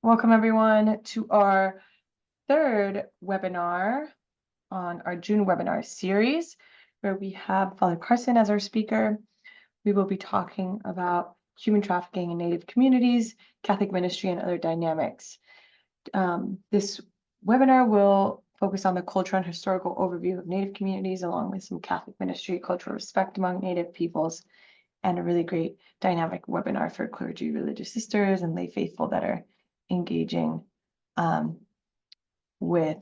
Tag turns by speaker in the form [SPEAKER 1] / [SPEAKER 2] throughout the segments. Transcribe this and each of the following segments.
[SPEAKER 1] Welcome everyone to our third webinar on our June webinar series, where we have Father Carson as our speaker. We will be talking about human trafficking in Native communities, Catholic ministry, and other dynamics. This webinar will focus on the cultural and historical overview of Native communities, along with some Catholic ministry, cultural respect among Native peoples, and a really great dynamic webinar for clergy, religious sisters, and lay faithful that are engaging with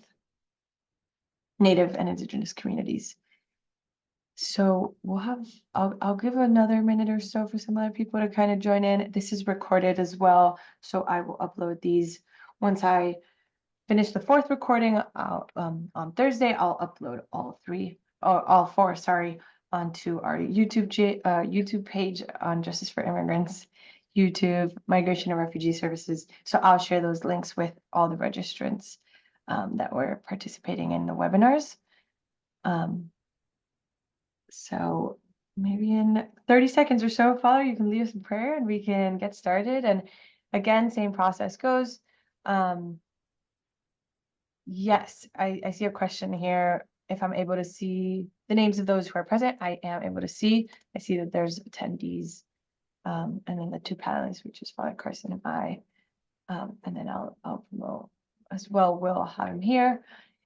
[SPEAKER 1] Native and Indigenous communities. So we'll have, I'll give another minute or so for some other people to kind of join in. This is recorded as well, so I will upload these once I finish the fourth recording. On Thursday, I'll upload all four, sorry, onto our YouTube page on Justice for Immigrants, YouTube, Migration and Refugee Services. So I'll share those links with all the registrants that were participating in the webinars. So maybe in 30 seconds or so, Father, you can lead us in prayer and we can get started. And again, same process goes. Yes, I see a question here. If I'm able to see the names of those who are present, I am able to see. I see that there's attendees, and then the two panelists, which is Father Carson and I. And then I'll promote as well. We'll have him here.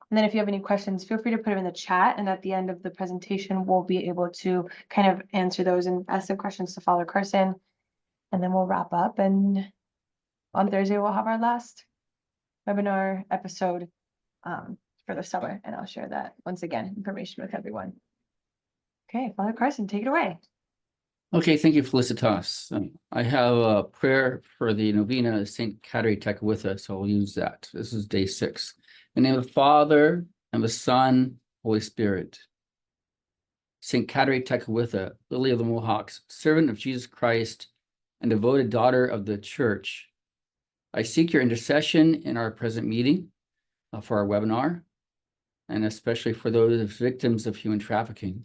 [SPEAKER 1] And then if you have any questions, feel free to put them in the chat. And at the end of the presentation, we'll be able to kind of answer those and ask some questions to Father Carson. And then we'll wrap up. And on Thursday, we'll have our last webinar episode for the summer. And I'll share that once again, information with everyone. Okay, Father Carson, take it away.
[SPEAKER 2] Okay, thank you, Felicitas. I have a prayer for the novena of St. Cateri Tekakwitha, so I'll use that. This is day 6. In the name of the Father, and the Son, Holy Spirit. St. Cateri Tekakwitha, Lily of the Mohawks, servant of Jesus Christ, and devoted daughter of the Church, I seek your intercession in our present meeting for our webinar, and especially for those victims of human trafficking.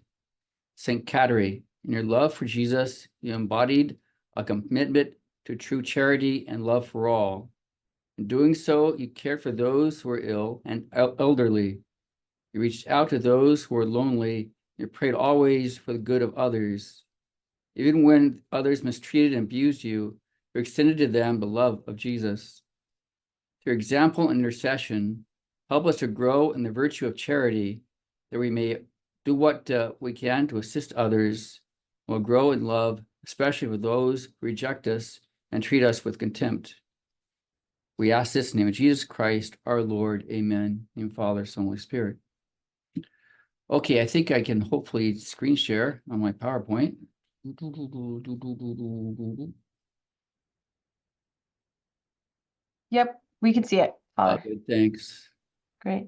[SPEAKER 2] St. Cateri, in your love for Jesus, you embodied a commitment to true charity and love for all. In doing so, you cared for those who were ill and elderly. You reached out to those who were lonely. You prayed always for the good of others. Even when others mistreated and abused you, you extended to them the love of Jesus. Through example and intercession, help us to grow in the virtue of charity, that we may do what we can to assist others. We'll grow in love, especially with those who reject us and treat us with contempt. We ask this in the name of Jesus Christ, our Lord. Amen. In the name of the Father, Son, Holy Spirit. Okay, I think I can hopefully screen share on my PowerPoint.
[SPEAKER 1] Yep, we can see it, Father.
[SPEAKER 2] Okay, thanks.
[SPEAKER 1] Great.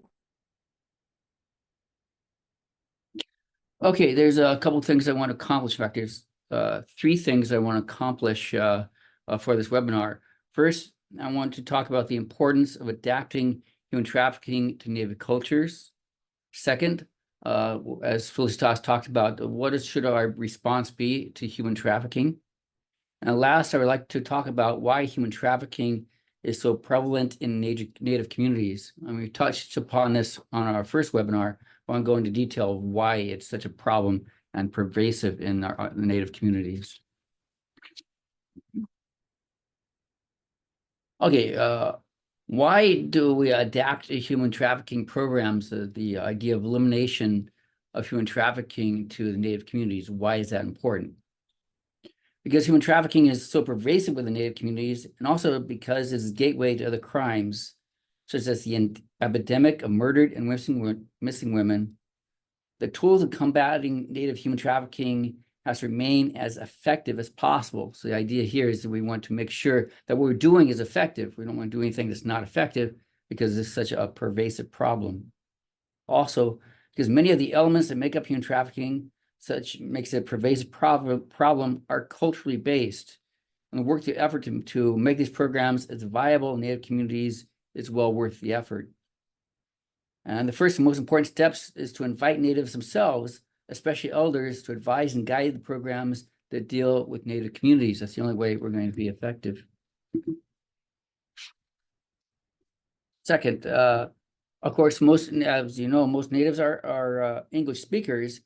[SPEAKER 2] Okay, there's a couple of things I want to accomplish. In fact, there's 3 things I want to accomplish for this webinar. First, I want to talk about the importance of adapting human trafficking to Native cultures. Second, as Felicitas talked about, should our response be to human trafficking? And last, I would like to talk about why human trafficking is so prevalent in Native communities. And we touched upon this on our first webinar. I want to go into detail of why it's such a problem and pervasive in our Native communities. Okay, why do we adapt human trafficking programs, the idea of elimination of human trafficking to the Native communities? Why is that important? Because human trafficking is so pervasive within Native communities, and also because it's a gateway to other crimes, such as the epidemic of murdered and missing women. The tools of combating Native human trafficking has to remain as effective as possible. So the idea here is that we want to make sure that what we're doing is effective. We don't want to do anything that's not effective because it's such a pervasive problem. Also, because many of the elements that make up human trafficking, such makes it a pervasive problem, are culturally based. And the effort to make these programs as viable in Native communities is well worth the effort. And the first and most important steps is to invite Natives themselves, especially elders, to advise and guide the programs that deal with Native communities. That's the only way we're going to be effective. Second, of course, most, as you know, most natives are English speakers,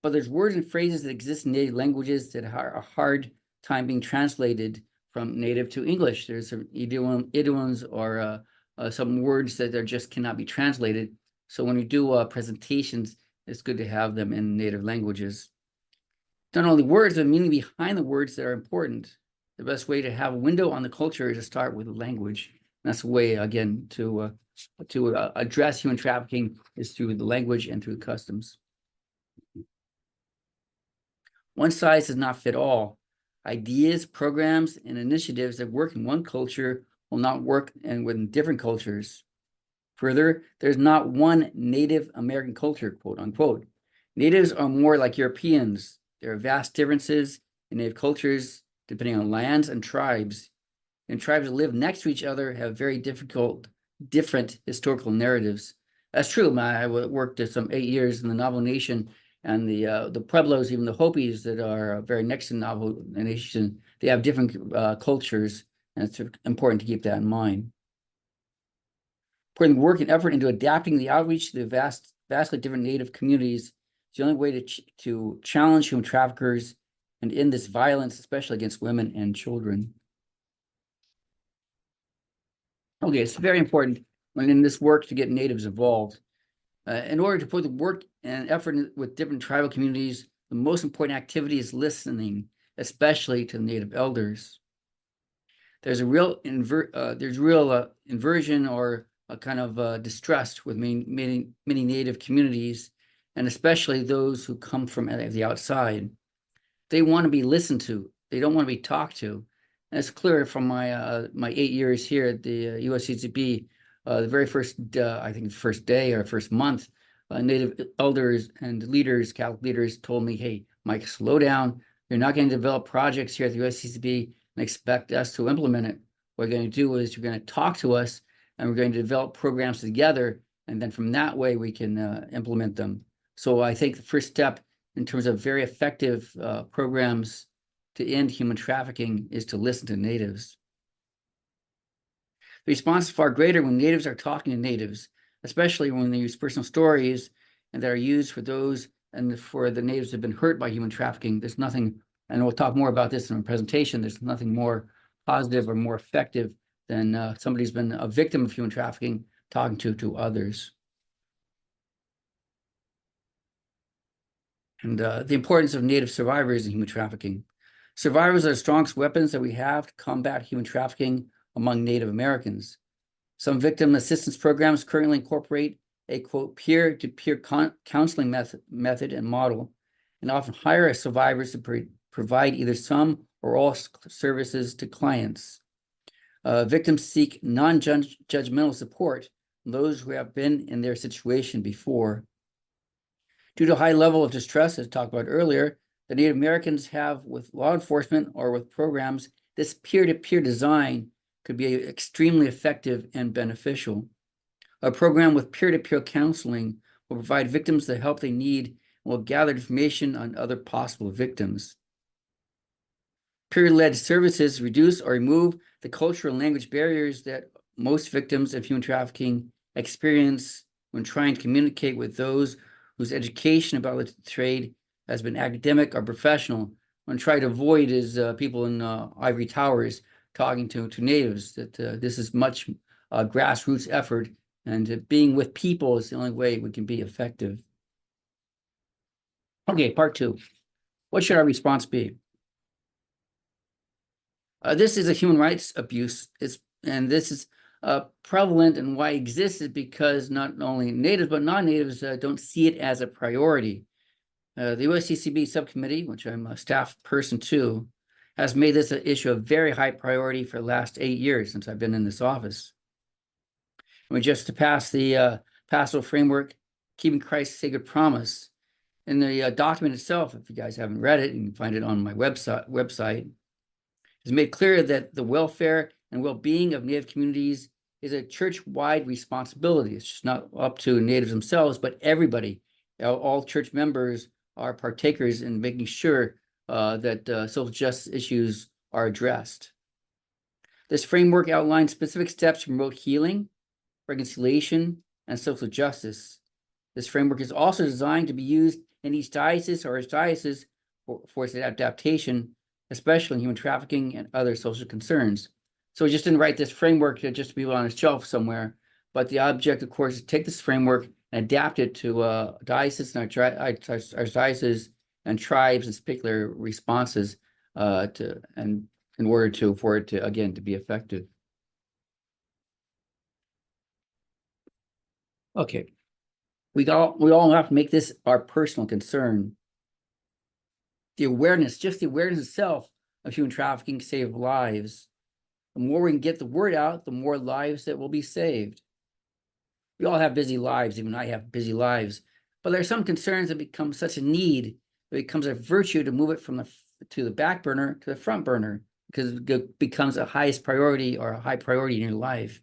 [SPEAKER 2] but there's words and phrases that exist in native languages that are a hard time being translated from native to English. There's some idioms or some words that are just cannot be translated. So when you do presentations, it's good to have them in native languages. Not only words, but meaning behind the words that are important. The best way to have a window on the culture is to start with the language. And that's a way, again, to address human trafficking is through the language and through customs. One size does not fit all. Ideas, programs, and initiatives that work in one culture will not work within different cultures. Further, there's not one Native American culture, quote unquote. Natives are more like Europeans. There are vast differences in native cultures depending on lands and tribes. And tribes that live next to each other have very different historical narratives. That's true. I worked some 8 years in the Navajo Nation, and the Pueblos, even the Hopis that are very next to the Navajo Nation, they have different cultures, and it's important to keep that in mind. Putting work and effort into adapting the outreach to the vastly different Native communities is the only way to challenge human traffickers and end this violence, especially against women and children. Okay, it's very important when in this work to get natives involved. In order to put the work and effort with different tribal communities, the most important activity is listening, especially to the native elders. There's a real inversion or a kind of distrust with many native communities, and especially those who come from the outside. They want to be listened to. They don't want to be talked to. And it's clear from my 8 years here at the USCCB, the very first, I think, first day or first month, Native elders and leaders, Catholic leaders, told me, "Hey, Mike, slow down. You're not going to develop projects here at the USCCB and expect us to implement it. What you're going to do is you're going to talk to us, and we're going to develop programs together, and then from that way we can implement them." So I think the first step in terms of very effective programs to end human trafficking is to listen to natives. The response is far greater when natives are talking to natives, especially when they use personal stories and that are used for those and for the natives that have been hurt by human trafficking. There's nothing, and we'll talk more about this in our presentation, there's nothing more positive or more effective than somebody who's been a victim of human trafficking talking to others. And the importance of native survivors in human trafficking. Survivors are the strongest weapons that we have to combat human trafficking among Native Americans. Some victim assistance programs currently incorporate a, quote, peer-to-peer counseling method and model, and often hire survivors to provide either some or all services to clients. Victims seek non-judgmental support from those who have been in their situation before. Due to a high level of distrust, as talked about earlier, the Native Americans have with law enforcement or with programs, this peer-to-peer design could be extremely effective and beneficial. A program with peer-to-peer counseling will provide victims the help they need and will gather information on other possible victims. Peer-led services reduce or remove the cultural and language barriers that most victims of human trafficking experience when trying to communicate with those whose education about the trade has been academic or professional. What I try to avoid is people in ivory towers talking to natives, that this is much grassroots effort, and being with people is the only way we can be effective. Okay, part 2. What should our response be? This is a human rights abuse, and this is prevalent, and why it exists is because not only natives but non-natives don't see it as a priority. The USCCB subcommittee, which I'm a staff person to, has made this an issue of very high priority for the last 8 years since I've been in this office. And we just passed the Pastoral Framework, Keeping Christ's Sacred Promise. In the document itself, if you guys haven't read it, you can find it on my website. It's made clear that the welfare and well-being of Native communities is a church-wide responsibility. It's just not up to natives themselves, but everybody. All church members are partakers in making sure that social justice issues are addressed. This framework outlines specific steps to promote healing, reconciliation, and social justice. This framework is also designed to be used in each diocese or archdiocese for its adaptation, especially in human trafficking and other social concerns. So we just didn't write this framework just to be on a shelf somewhere, but the object, of course, is to take this framework and adapt it to dioceses and archdioceses and tribes and particular responses in order for it to again to be effective. Okay, we all have to make this our personal concern. The awareness, just the awareness itself of human trafficking save lives. The more we can get the word out, the more lives that will be saved. We all have busy lives, even I have busy lives, but there are some concerns that become such a need, it becomes a virtue to move it from the back burner to the front burner, because it becomes a highest priority or a high priority in your life.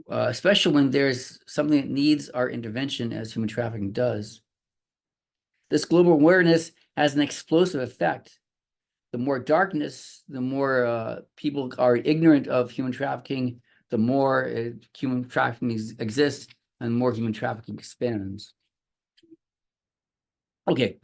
[SPEAKER 2] Especially when there's something that needs our intervention, as human trafficking does. This global awareness has an explosive effect. The more darkness, the more people are ignorant of human trafficking, the more human trafficking exists, and more human trafficking expands. Okay,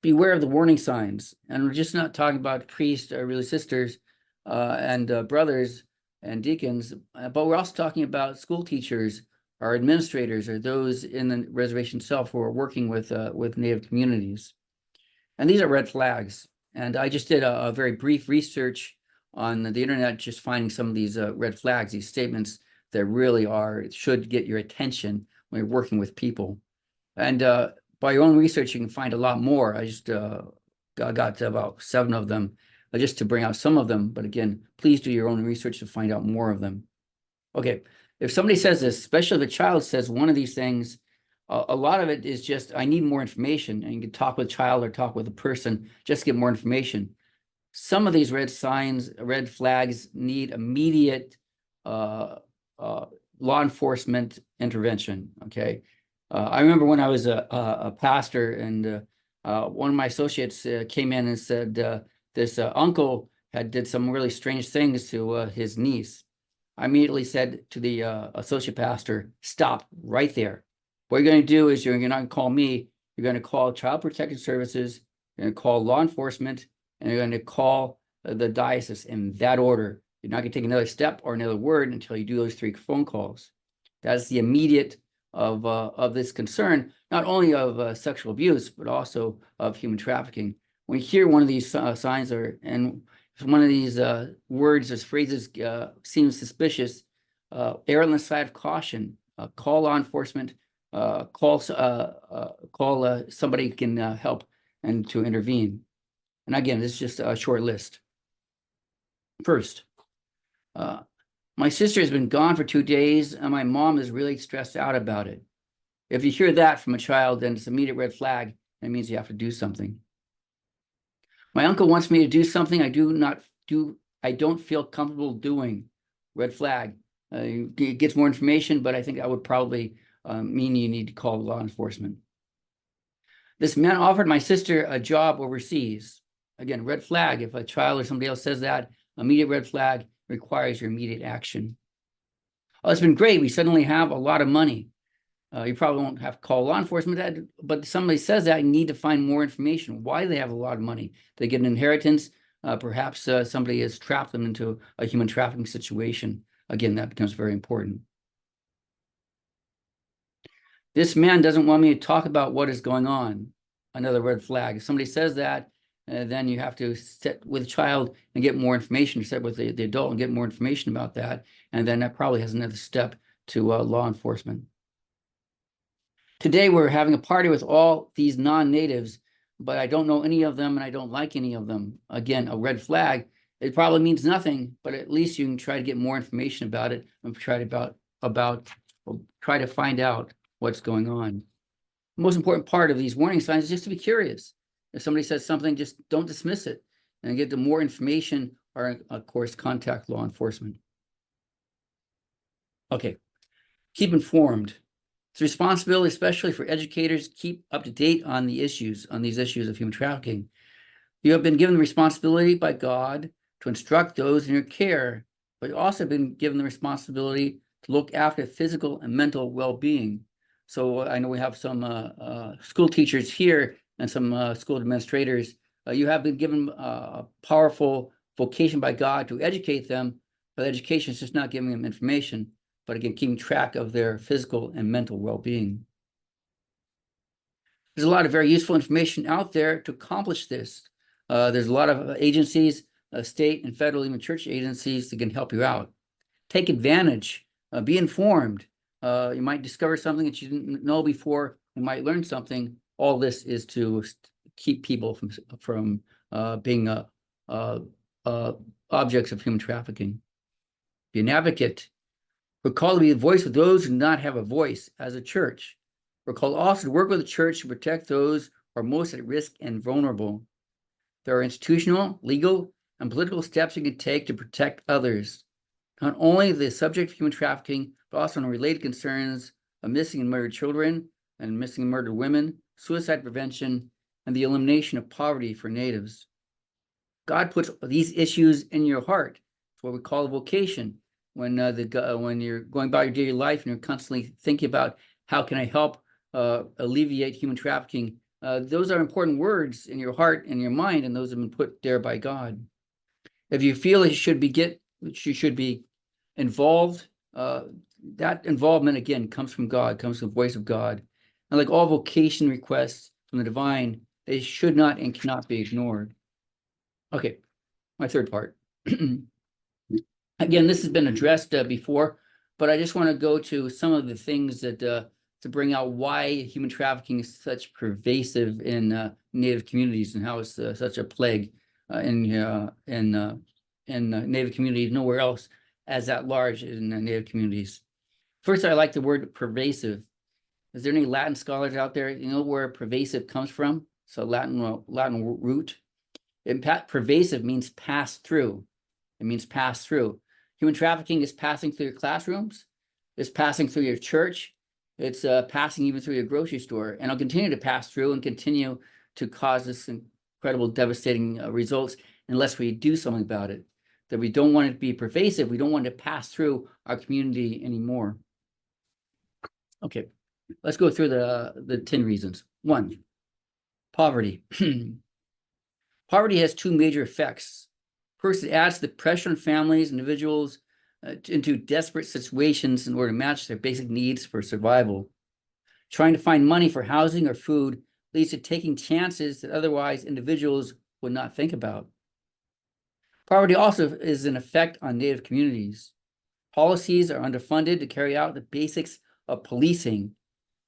[SPEAKER 2] beware of the warning signs. And we're just not talking about priests or really sisters and brothers and deacons, but we're also talking about school teachers or administrators or those in the reservation itself who are working with Native communities. And these are red flags. And I just did a very brief research on the internet, just finding some of these red flags, these statements that really should get your attention when you're working with people. And by your own research, you can find a lot more. I just got about 7 of them just to bring out some of them. But again, please do your own research to find out more of them. Okay, if somebody says this, especially if a child says one of these things, a lot of it is just, I need more information. And you can talk with a child or talk with a person, just get more information. Some of these red flags need immediate law enforcement intervention, okay? I remember when I was a pastor and one of my associates came in and said this uncle did some really strange things to his niece. I immediately said to the associate pastor, stop right there. What you're going to do is you're not going to call me. You're going to call Child Protective Services. You're going to call law enforcement, and you're going to call the diocese in that order. You're not going to take another step or another word until you do those 3 phone calls. That's the immediate of this concern, not only of sexual abuse, but also of human trafficking. When you hear one of these signs and one of these words or phrases seems suspicious, err on the side of caution. Call law enforcement. Call somebody who can help and to intervene. And again, this is just a short list. First, my sister has been gone for 2 days, and my mom is really stressed out about it. If you hear that from a child, then it's an immediate red flag. That means you have to do something. My uncle wants me to do something I don't feel comfortable doing. Red flag. He gets more information, but I think that would probably mean you need to call law enforcement. This man offered my sister a job overseas. Again, red flag. If a child or somebody else says that, immediate red flag requires your immediate action. Oh, it's been great. We suddenly have a lot of money. You probably won't have to call law enforcement, but somebody says that, you need to find more information. Why do they have a lot of money? They get an inheritance. Perhaps somebody has trapped them into a human trafficking situation. Again, that becomes very important. This man doesn't want me to talk about what is going on. Another red flag. If somebody says that, then you have to sit with a child and get more information, sit with the adult and get more information about that. And then that probably has another step to law enforcement. Today, we're having a party with all these non-natives, but I don't know any of them and I don't like any of them. Again, a red flag. It probably means nothing, but at least you can try to get more information about it and try to find out what's going on. The most important part of these warning signs is just to be curious. If somebody says something, just don't dismiss it and get the more information or, of course, contact law enforcement. Okay, keep informed. It's a responsibility, especially for educators, to keep up to date on these issues of human trafficking. You have been given the responsibility by God to instruct those in your care, but you've also been given the responsibility to look after physical and mental well-being. So I know we have some school teachers here and some school administrators. You have been given a powerful vocation by God to educate them, but education is just not giving them information, but again, keeping track of their physical and mental well-being. There's a lot of very useful information out there to accomplish this. There's a lot of agencies, state and federal, even church agencies that can help you out. Take advantage, be informed. You might discover something that you didn't know before. You might learn something. All this is to keep people from being objects of human trafficking. Be an advocate. We're called to be a voice of those who do not have a voice as a church. We're called also to work with the church to protect those who are most at risk and vulnerable. There are institutional, legal, and political steps you can take to protect others. Not only the subject of human trafficking, but also on related concerns of missing and murdered children and missing and murdered women, suicide prevention, and the elimination of poverty for natives. God puts these issues in your heart. It's what we call a vocation. When you're going about your daily life and you're constantly thinking about how can I help alleviate human trafficking, those are important words in your heart and your mind, and those have been put there by God. If you feel you should be involved, that involvement again comes from God, comes from the voice of God. And like all vocation requests from the divine, they should not and cannot be ignored. Okay, my third part. Again, this has been addressed before, but I just want to go to some of the things that to bring out why human trafficking is such pervasive in Native communities and how it's such a plague in Native communities, nowhere else as that large in Native communities. First, I like the word pervasive. Is there any Latin scholars out there? You know where pervasive comes from? So Latin root. Pervasive means pass through. It means pass through. Human trafficking is passing through your classrooms. It's passing through your church. It's passing even through your grocery store. And it'll continue to pass through and continue to cause this incredible, devastating results unless we do something about it. That we don't want it to be pervasive. We don't want it to pass through our community anymore. Okay, let's go through the 10 reasons. 1, poverty. Poverty has 2 major effects. First, it adds the pressure on families, individuals into desperate situations in order to match their basic needs for survival. Trying to find money for housing or food leads to taking chances that otherwise individuals would not think about. Poverty also is an effect on Native communities. Policies are underfunded to carry out the basics of policing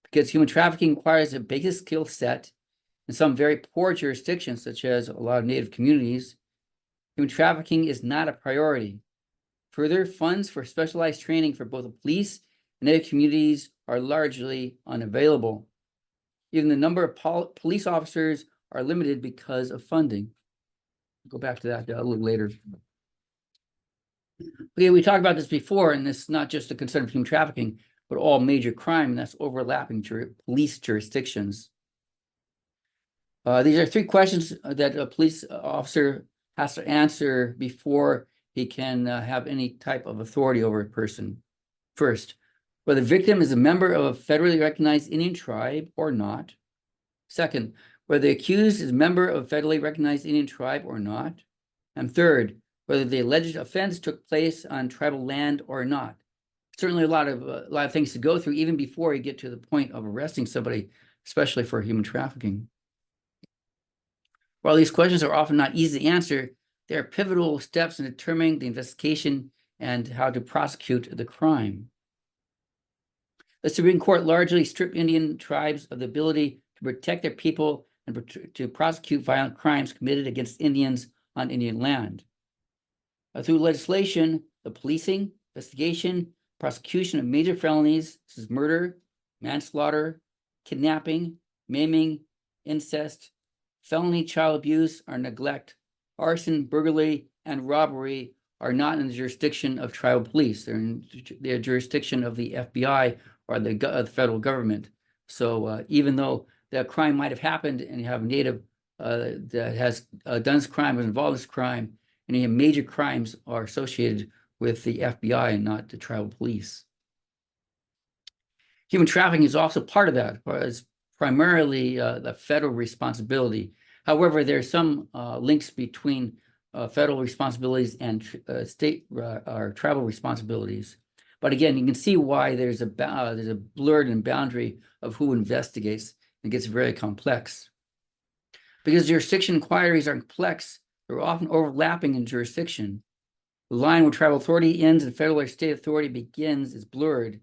[SPEAKER 2] because human trafficking requires a basic skill set. In some very poor jurisdictions, such as a lot of Native communities, human trafficking is not a priority. Further, funds for specialized training for both the police and Native communities are largely unavailable. Even the number of police officers are limited because of funding. I'll go back to that a little later. Okay, we talked about this before, and this is not just a concern of human trafficking, but all major crime, and that's overlapping police jurisdictions. These are 3 questions that a police officer has to answer before he can have any type of authority over a person. First, whether the victim is a member of a federally recognized Indian tribe or not. Second, whether the accused is a member of a federally recognized Indian tribe or not. And third, whether the alleged offense took place on tribal land or not. Certainly a lot of things to go through even before you get to the point of arresting somebody, especially for human trafficking. While these questions are often not easy to answer, they are pivotal steps in determining the investigation and how to prosecute the crime. The Supreme Court largely stripped Indian tribes of the ability to protect their people and to prosecute violent crimes committed against Indians on Indian land. Through legislation, the policing, investigation, prosecution of major felonies, such as murder, manslaughter, kidnapping, maiming, incest, felony child abuse or neglect, arson, burglary, and robbery are not in the jurisdiction of tribal police. They're in the jurisdiction of the FBI or the federal government. So even though that crime might have happened and you have a Native that has done this crime, was involved in this crime, and any major crimes are associated with the FBI and not the tribal police. Human trafficking is also part of that, or it's primarily the federal responsibility. However, there are some links between federal responsibilities and state or tribal responsibilities. But again, you can see why there's a blurred and boundary of who investigates. It gets very complex. Because jurisdiction inquiries are complex, they're often overlapping in jurisdiction. The line where tribal authority ends and federal or state authority begins is blurred.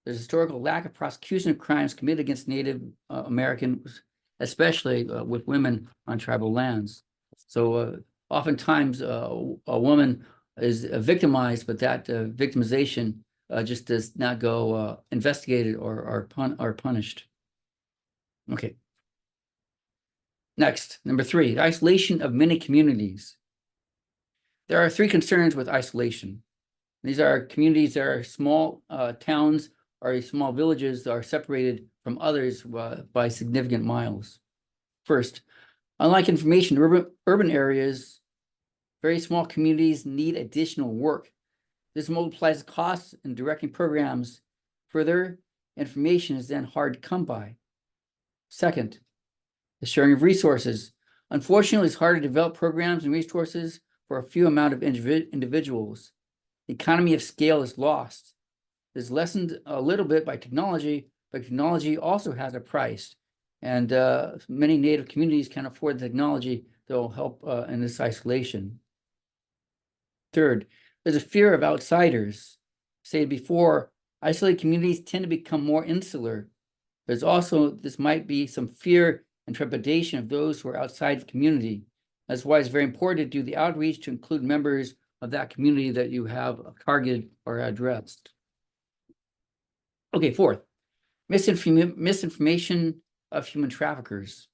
[SPEAKER 2] There's a historical lack of prosecution of crimes committed against Native Americans, especially with women on tribal lands. So oftentimes a woman is victimized, but that victimization just does not go investigated or punished. Okay. Next, number 3, isolation of many communities. There are 3 concerns with isolation. These are communities that are small towns or small villages that are separated from others by significant miles. First, unlike information urban areas, very small communities need additional work. This multiplies costs in directing programs. Further, information is then hard to come by. Second, the sharing of resources. Unfortunately, it's hard to develop programs and resources for a few amount of individuals. The economy of scale is lost. It's lessened a little bit by technology, but technology also has a price. And many Native communities can't afford the technology that will help in this isolation. Third, there's a fear of outsiders. Stated before, isolated communities tend to become more insular. There's also, this might be some fear and trepidation of those who are outside the community. That's why it's very important to do the outreach to include members of that community that you have targeted or addressed. Okay, fourth, misinformation of human traffickers.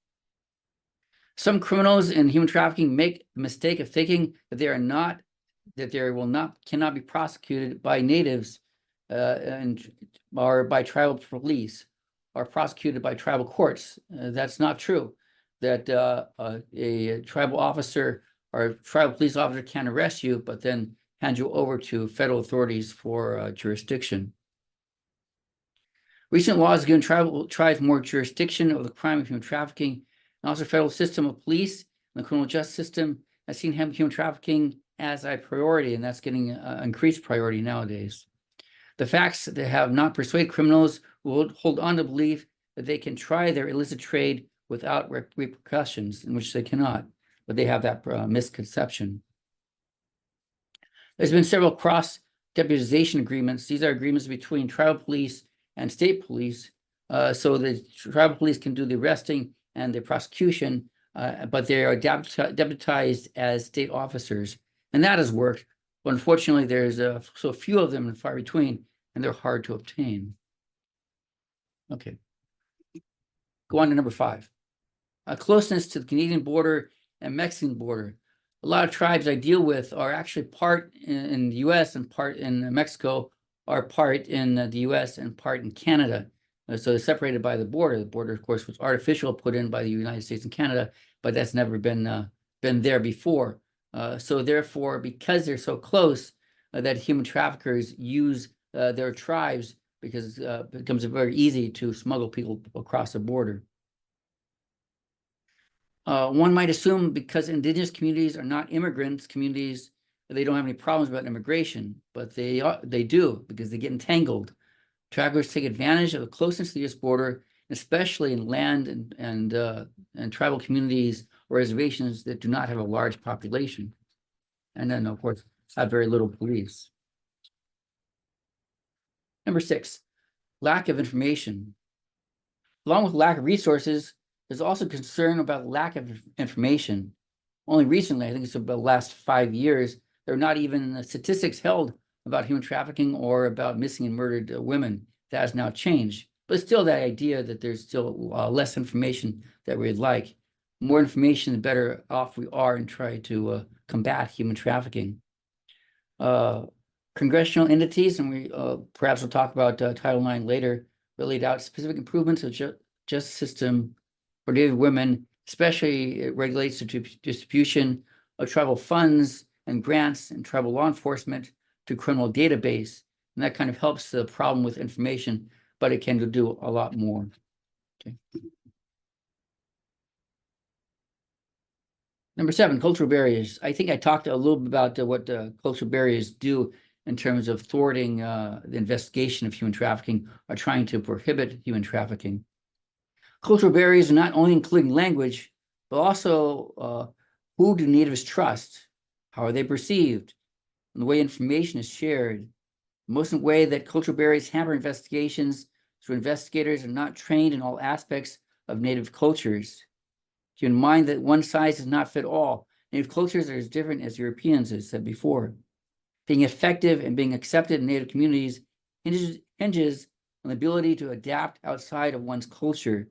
[SPEAKER 2] Some criminals in human trafficking make the mistake of thinking that cannot be prosecuted by natives or by tribal police or prosecuted by tribal courts. That's not true. That a tribal officer or a tribal police officer can arrest you, but then hand you over to federal authorities for jurisdiction. Recent laws have given tribes more jurisdiction over the crime of human trafficking, and also federal system of police and the criminal justice system has seen human trafficking as a priority, and that's getting increased priority nowadays. The facts that have not persuaded criminals who hold on to belief that they can try their illicit trade without repercussions, in which they cannot, but they have that misconception. There's been several cross-deputization agreements. These are agreements between tribal police and state police, so the tribal police can do the arresting and the prosecution, but they are deputized as state officers, and that has worked. But unfortunately, there's so few of them and far between, and they're hard to obtain. Okay. Go on to number 5. Closeness to the Canadian border and Mexican border. A lot of tribes I deal with are actually part in the U.S. and part in Mexico, are part in the U.S. and part in Canada. So they're separated by the border. The border, of course, was artificial, put in by the United States and Canada, but that's never been there before. So therefore, because they're so close, that human traffickers use their tribes because it becomes very easy to smuggle people across the border. One might assume because indigenous communities are not immigrants communities, they don't have any problems about immigration, but they do because they get entangled. Traffickers take advantage of the closeness to the U.S. border, especially in land and tribal communities or reservations that do not have a large population, and then of course have very little police. Number 6, lack of information. Along with lack of resources, there's also concern about lack of information. Only recently, I think it's about the last 5 years, there are not even statistics held about human trafficking or about missing and murdered women. That has now changed, but still that idea that there's still less information that we'd like. More information, the better off we are in trying to combat human trafficking. Congressional entities, and we perhaps we'll talk about Title IX later, laid out specific improvements of justice system for Native women, especially it regulates the distribution of tribal funds and grants and tribal law enforcement to criminal database. And that kind of helps the problem with information. but it can do a lot more. Okay. Number 7, cultural barriers. I think I talked a little bit about what cultural barriers do in terms of thwarting the investigation of human trafficking or trying to prohibit human trafficking. Cultural barriers are not only including language, but also who do natives trust? How are they perceived? And the way information is shared. The most way that cultural barriers hamper investigations through investigators are not trained in all aspects of native cultures. Keep in mind that one size does not fit all. Native cultures are as different as Europeans, as said before. Being effective and being accepted in Native communities hinges on the ability to adapt outside of one's culture.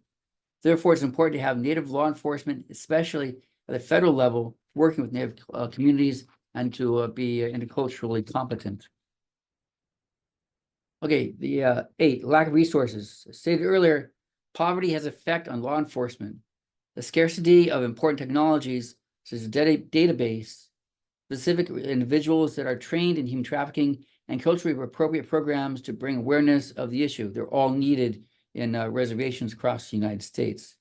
[SPEAKER 2] Therefore, it's important to have Native law enforcement, especially at the federal level, working with Native communities and to be interculturally competent. Okay, the 8, lack of resources. As stated earlier, poverty has effect on law enforcement. The scarcity of important technologies, such as a database, specific individuals that are trained in human trafficking, and culturally appropriate programs to bring awareness of the issue. They're all needed in reservations across the United States.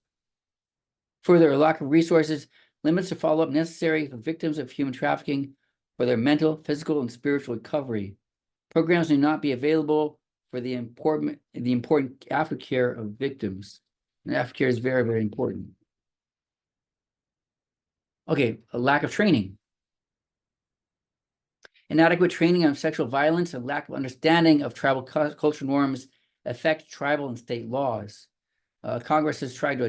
[SPEAKER 2] Further, a lack of resources limits the follow-up necessary for victims of human trafficking for their mental, physical, and spiritual recovery. Programs may not be available for the important aftercare of victims. And aftercare is very, very important. Okay, a lack of training. Inadequate training on sexual violence and lack of understanding of tribal cultural norms affect tribal and state laws. Congress has tried to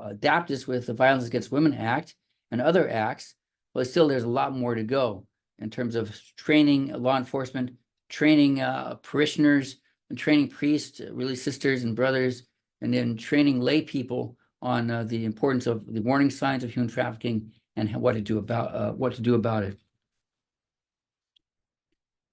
[SPEAKER 2] adapt this with the Violence Against Women Act and other acts, but still there's a lot more to go in terms of training law enforcement, training parishioners, and training priests, really sisters and brothers, and then training lay people on the importance of the warning signs of human trafficking and what to do about it.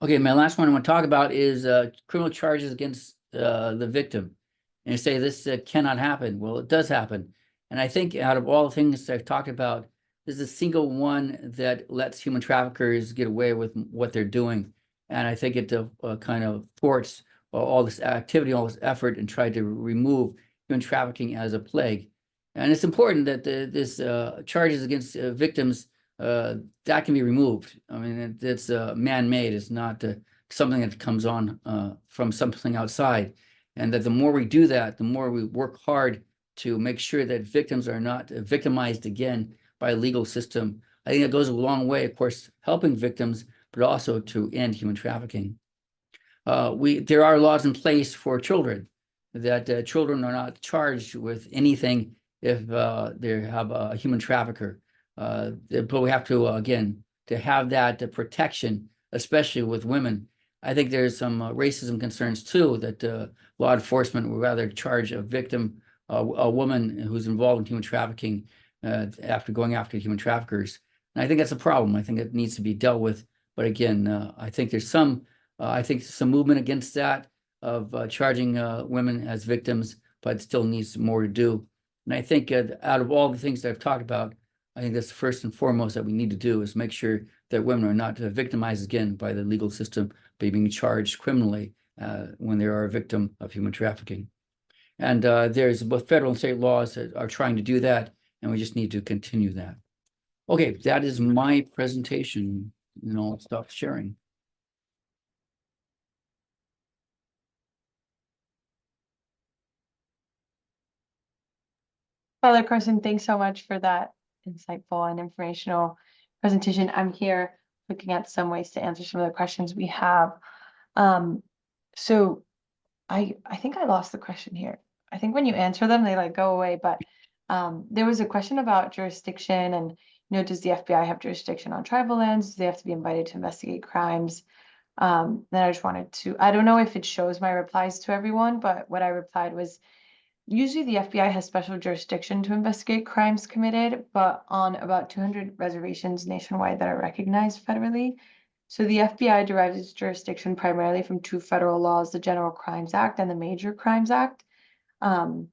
[SPEAKER 2] Okay, my last one I want to talk about is criminal charges against the victim. And you say this cannot happen. Well, it does happen. And I think out of all the things I've talked about, this is a single one that lets human traffickers get away with what they're doing. And I think it kind of thwarts all this activity, all this effort, and tried to remove human trafficking as a plague. And it's important that this charges against victims that can be removed. I mean, it's man-made. It's not something that comes on from something outside. And that the more we do that, the more we work hard to make sure that victims are not victimized again by a legal system. I think that goes a long way, of course, helping victims, but also to end human trafficking. There are laws in place for children, that children are not charged with anything if they have a human trafficker. But we have to, again, to have that protection, especially with women. I think there's some racism concerns too, that law enforcement would rather charge a victim, a woman who's involved in human trafficking after going after human traffickers. And I think that's a problem. I think it needs to be dealt with. But again, I think there's some movement against that of charging women as victims, but it still needs more to do. And I think out of all the things that I've talked about, I think that's the first and foremost that we need to do is make sure that women are not victimized again by the legal system, by being charged criminally when they are a victim of human trafficking. And there's both federal and state laws that are trying to do that, and we just need to continue that. Okay, that is my presentation, and I'll stop sharing.
[SPEAKER 1] Father Carson, thanks so much for that insightful and informational presentation. I'm here looking at some ways to answer some of the questions we have. So I think I lost the question here. I think when you answer them, they like go away, but there was a question about jurisdiction and, does the FBI have jurisdiction on tribal lands? Do they have to be invited to investigate crimes? Then I just wanted to, I don't know if it shows my replies to everyone, but what I replied was, usually the FBI has special jurisdiction to investigate crimes committed, but on about 200 reservations nationwide that are recognized federally. So the FBI derives its jurisdiction primarily from two federal laws, the General Crimes Act and the Major Crimes Act. And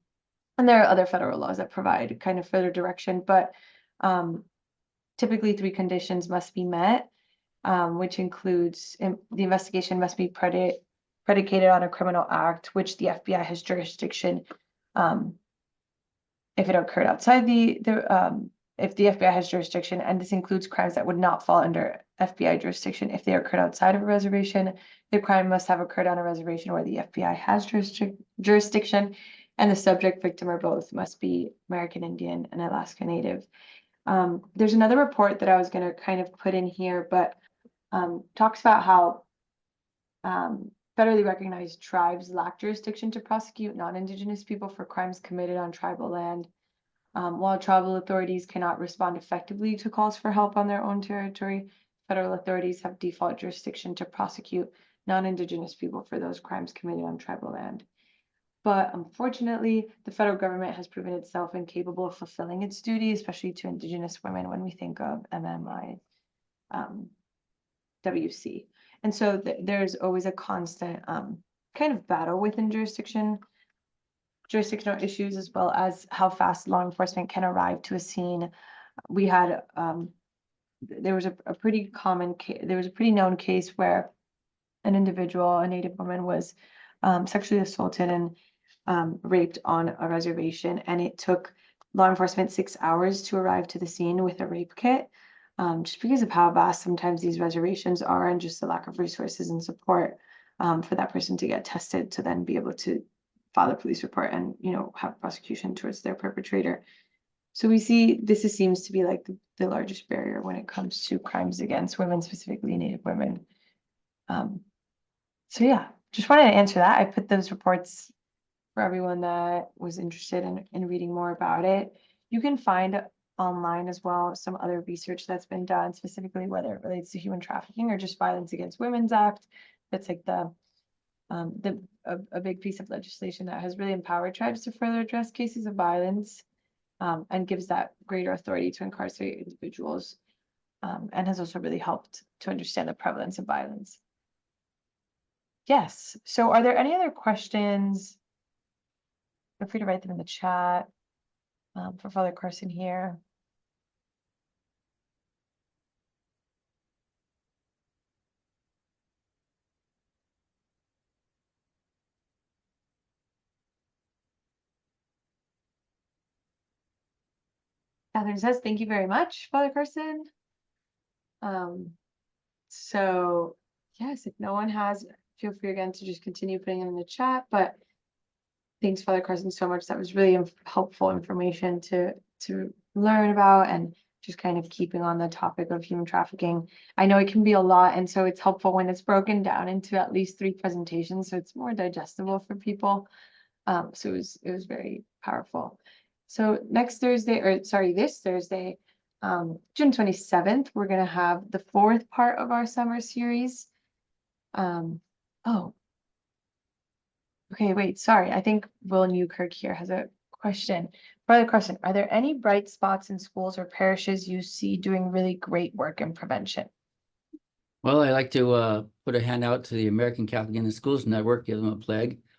[SPEAKER 1] there are other federal laws that provide kind of further direction, but typically 3 conditions must be met, which includes the investigation must be predicated on a criminal act, which the FBI has jurisdiction, if it occurred outside if the FBI has jurisdiction, and this includes crimes that would not fall under FBI jurisdiction if they occurred outside of a reservation, the crime must have occurred on a reservation where the FBI has jurisdiction, and the subject, victim, or both must be American Indian and Alaska Native. There's another report that I was going to kind of put in here, but talks about how federally recognized tribes lack jurisdiction to prosecute non-Indigenous people for crimes committed on tribal land. While tribal authorities cannot respond effectively to calls for help on their own territory, federal authorities have default jurisdiction to prosecute non-Indigenous people for those crimes committed on tribal land. But unfortunately, the federal government has proven itself incapable of fulfilling its duty, especially to Indigenous women when we think of MMI, WC. And so there's always a constant kind of battle within jurisdictional issues, as well as how fast law enforcement can arrive to a scene. We had there was a pretty known case where an individual, a Native woman, was sexually assaulted and raped on a reservation, and it took law enforcement 6 hours to arrive to the scene with a rape kit, just because of how vast sometimes these reservations are, and just the lack of resources and support for that person to get tested to then be able to file a police report and, you know, have prosecution towards their perpetrator. So we see this seems to be like the largest barrier when it comes to crimes against women, specifically Native women. So yeah, just wanted to answer that. I put those reports for everyone that was interested in reading more about it. You can find online as well some other research that's been done, specifically whether it relates to human trafficking or just Violence Against Women's Act. That's like a big piece of legislation that has really empowered tribes to further address cases of violence, and gives that greater authority to incarcerate individuals, and has also really helped to understand the prevalence of violence. Yes. So are there any other questions? Feel free to write them in the chat for Father Carson here. Catherine says, thank you very much, Father Carson. So yes, if no one has, feel free again to just continue putting it in the chat, but thanks, Father Carson, so much. That was really helpful information to learn about, and just kind of keeping on the topic of human trafficking. I know it can be a lot, and so it's helpful when it's broken down into at least 3 presentations, so it's more digestible for people. So it was very powerful. So this Thursday, June 27th, we're going to have the 4th part of our summer series. Oh, okay, wait, sorry. I think Will Newkirk here has a question. Brother Carson, are there any bright spots in schools or parishes you see doing really great work in prevention?
[SPEAKER 2] Well, I like to put a hand out to the American Catholic in the Schools Network, give them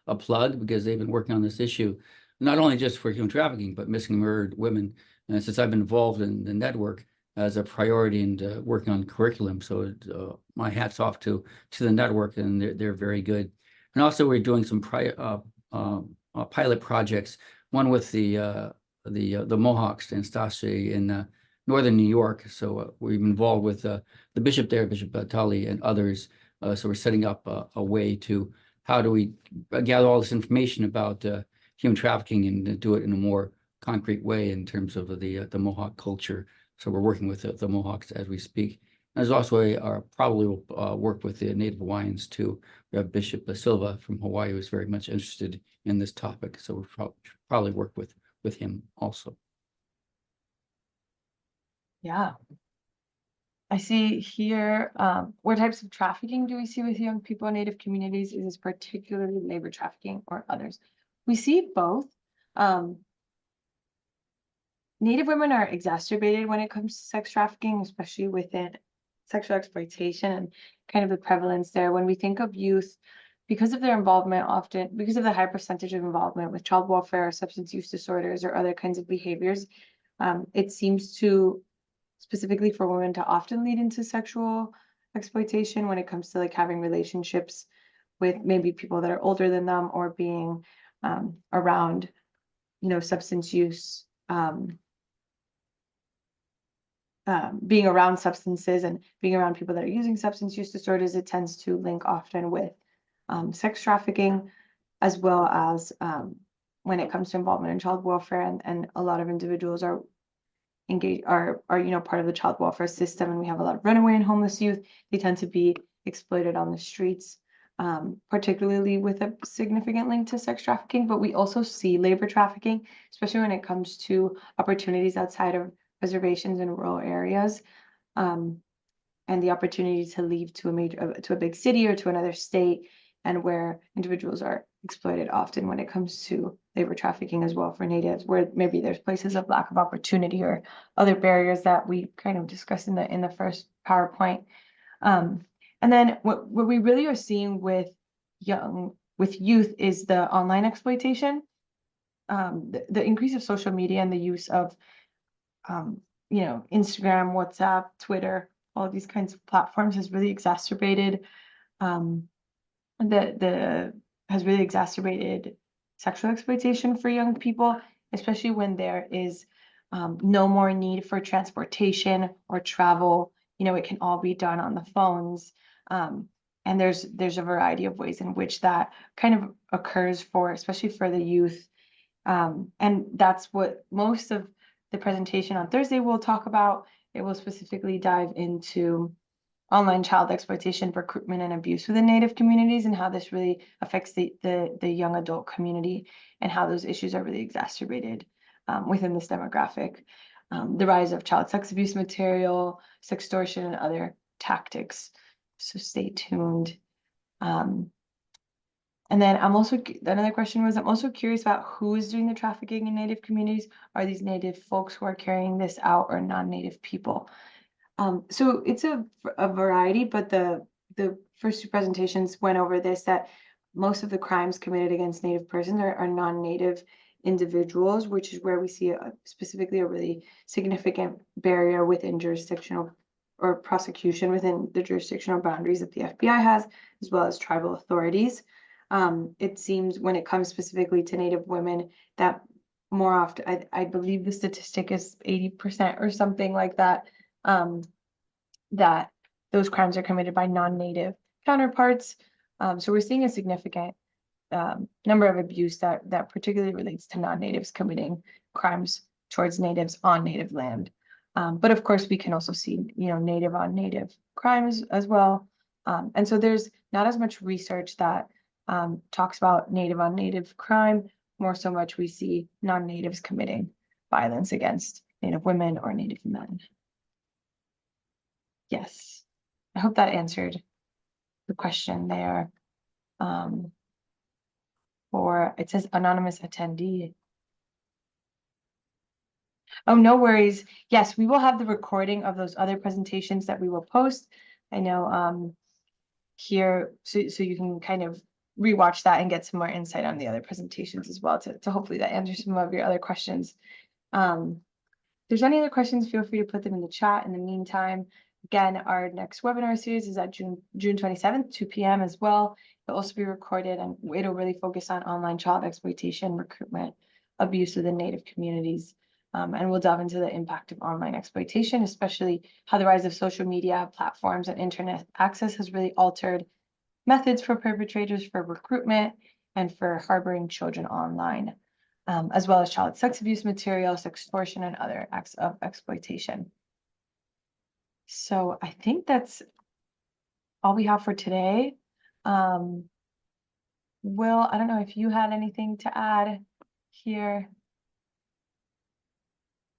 [SPEAKER 2] a plug, because they've been working on this issue, not only just for human trafficking, but missing and murdered women. And since I've been involved in the network as a priority and working on curriculum, so my hat's off to the network, and they're very good. And also, we're doing some pilot projects. One with the Mohawks and Stasi in northern New York. So we're involved with the bishop there, Bishop Tully, and others. So we're setting up a way to how do we gather all this information about human trafficking and do it in a more concrete way in terms of the Mohawk culture. So we're working with the Mohawks as we speak. And there's also probably will work with the Native Hawaiians too. We have Bishop Silva from Hawaii, who's very much interested in this topic. So we'll probably work with him also.
[SPEAKER 1] Yeah. I see here, what types of trafficking do we see with young people in Native communities? Is this particularly labor trafficking or others? We see both. Native women are exacerbated when it comes to sex trafficking, especially within sexual exploitation and kind of the prevalence there. When we think of youth, because of their involvement, often because of the high percentage of involvement with child welfare, substance use disorders, or other kinds of behaviors, it seems to, specifically for women, to often lead into sexual exploitation when it comes to like having relationships with maybe people that are older than them, or being around, substance use, being around substances and being around people that are using substance use disorders. It tends to link often with sex trafficking, as well as when it comes to involvement in child welfare, and a lot of individuals are engaged, are part of the child welfare system, and we have a lot of runaway and homeless youth. They tend to be exploited on the streets, particularly with a significant link to sex trafficking. But we also see labor trafficking, especially when it comes to opportunities outside of reservations in rural areas, and the opportunity to leave to a big city or to another state, and where individuals are exploited often when it comes to labor trafficking as well for natives, where maybe there's places of lack of opportunity or other barriers that we kind of discussed in the first PowerPoint. And then what we really are seeing with youth is the online exploitation, the increase of social media and the use of Instagram, WhatsApp, Twitter, all of these kinds of platforms has really exacerbated sexual exploitation for young people, especially when there is no more need for transportation or travel. It can all be done on the phones. And there's a variety of ways in which that kind of occurs especially for the youth. And that's what most of the presentation on Thursday will talk about. It will specifically dive into online child exploitation, recruitment, and abuse within Native communities, and how this really affects the young adult community, and how those issues are really exacerbated within this demographic. The rise of child sex abuse material, sextortion, and other tactics. So stay tuned. And then another question was, I'm also curious about who is doing the trafficking in Native communities. Are these Native folks who are carrying this out, or non-Native people? So it's a variety, but the first two presentations went over this, that most of the crimes committed against Native persons are non-Native individuals, which is where we see specifically a really significant barrier within jurisdictional or prosecution within the jurisdictional boundaries that the FBI has, as well as tribal authorities. It seems when it comes specifically to Native women that more often, I believe the statistic is 80% or something like that, that those crimes are committed by non-Native counterparts. So we're seeing a significant number of abuse that particularly relates to non-Natives committing crimes towards Natives on Native land. But of course, we can also see, Native on Native crimes as well. And so there's not as much research that talks about Native on Native crime, more so much we see non-Natives committing violence against Native women or Native men. Yes, I hope that answered the question there. Or it says anonymous attendee. Oh, no worries. Yes, we will have the recording of those other presentations that we will post. I know here, so you can kind of rewatch that and get some more insight on the other presentations as well, to hopefully that answers some of your other questions. If there's any other questions, feel free to put them in the chat. In the meantime, again, our next webinar series is at June 27th, 2 p.m. as well. It'll also be recorded, and it'll really focus on online child exploitation, recruitment, abuse within Native communities. And we'll delve into the impact of online exploitation, especially how the rise of social media platforms and internet access has really altered methods for perpetrators for recruitment and for harboring children online, as well as child sex abuse material, sextortion, and other acts of exploitation. So I think that's all we have for today. Will, I don't know if you had anything to add here.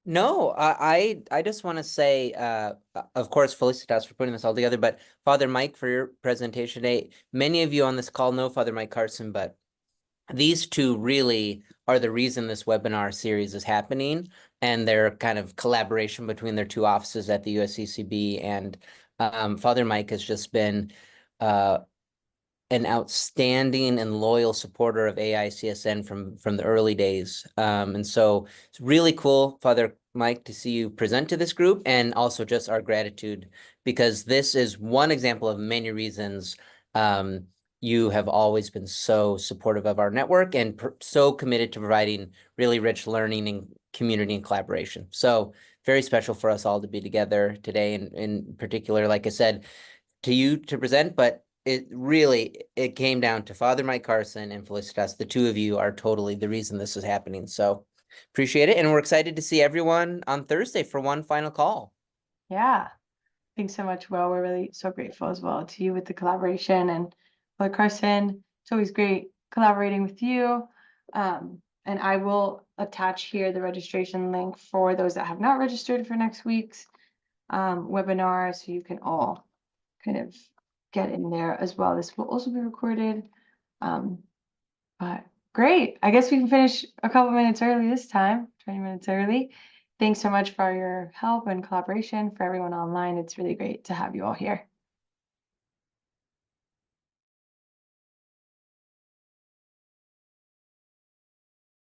[SPEAKER 3] No, I just want to say, of course, Felicitas for putting this all together, but Father Mike for your presentation today. Many of you on this call know Father Mike Carson, but these two really are the reason this webinar series is happening, and their kind of collaboration between their two offices at the USCCB. And Father Mike has just been an outstanding and loyal supporter of AICSN from the early days. And so it's really cool, Father Mike, to see you present to this group, and also just our gratitude, because this is one example of many reasons you have always been so supportive of our network and so committed to providing really rich learning and community and collaboration. So very special for us all to be together today, and in particular, like I said, to you to present, but it came down to Father Mike Carson and Felicitas. The two of you are totally the reason this is happening. So appreciate it. And we're excited to see everyone on Thursday for one final call.
[SPEAKER 1] Yeah. Thanks so much, Will. We're really so grateful as well to you with the collaboration, and Father Carson. It's always great collaborating with you. And I will attach here the registration link for those that have not registered for next week's webinar, so you can all kind of get in there as well. This will also be recorded. But great. I guess we can finish a couple minutes early this time, 20 minutes early. Thanks so much for your help and collaboration for everyone online. It's really great to have you all here.